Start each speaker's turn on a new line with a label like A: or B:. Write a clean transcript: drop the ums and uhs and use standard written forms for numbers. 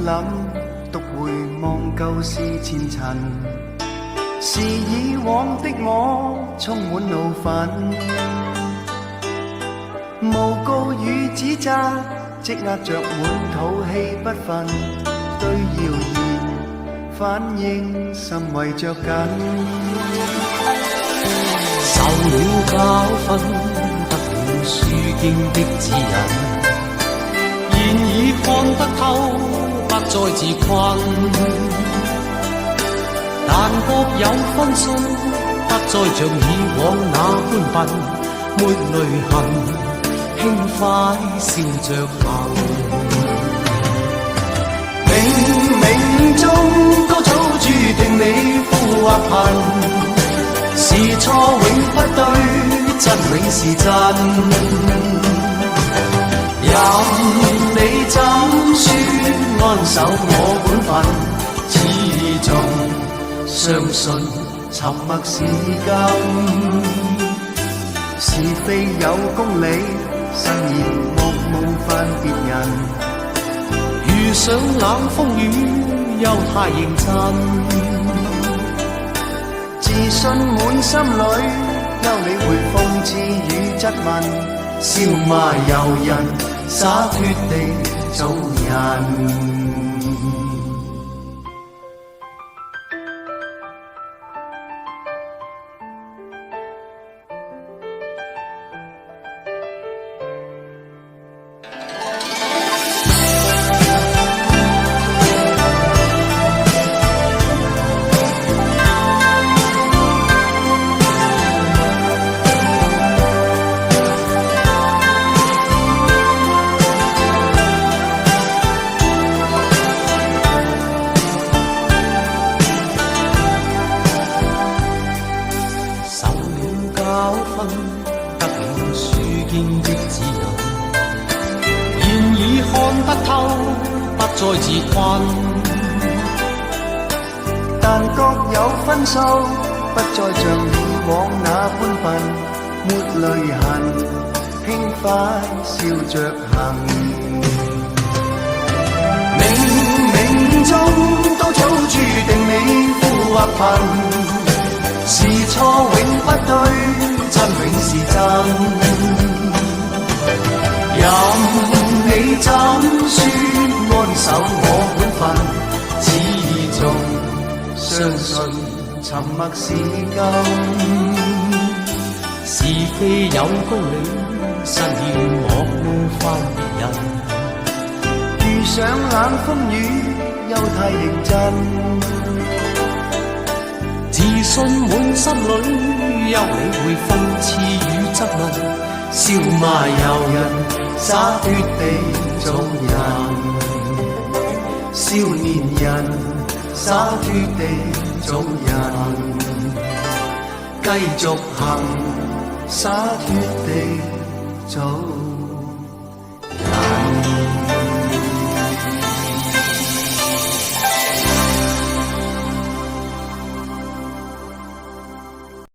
A: 諗，獨回望舊事前塵，是以往的我充滿怒憤，誣告與指責積壓着滿肚氣不忿，對謠言反應甚為着緊，
B: 受了教訓，得了書經的指引，現已看得透，不再自困。但各有分數，不再像以往那般笨，抹淚痕，輕快笑着行。
A: 冥冥中都早注定你富或貧，是錯永不對，真永是真。任你怎說安守我本分，始終相信沉默是金。是非有公理，慎言莫冒犯別人。
B: 遇上冷風雨，又太認真。
A: 自信滿心裏，休理會諷刺與質問，笑罵由人，灑脱地做人。
B: 得了書經的指引，現已看得透，不再自困。
A: 但各有分數，不再像以往那般笨，抹淚痕，輕快笑着行。冥冥中都早注定你富或貧，是錯永不對，真永是真。任你怎說安守我本分，始終相信沉默是金。
B: 是非有公理，慎言莫冒犯別人。
A: 遇上冷風雨，又太認真。
B: 自信滿心裏，休理會諷刺與質問，
A: 笑罵由人，灑脱地做人。少年人，灑脱地做人，繼續行，灑脱地做人。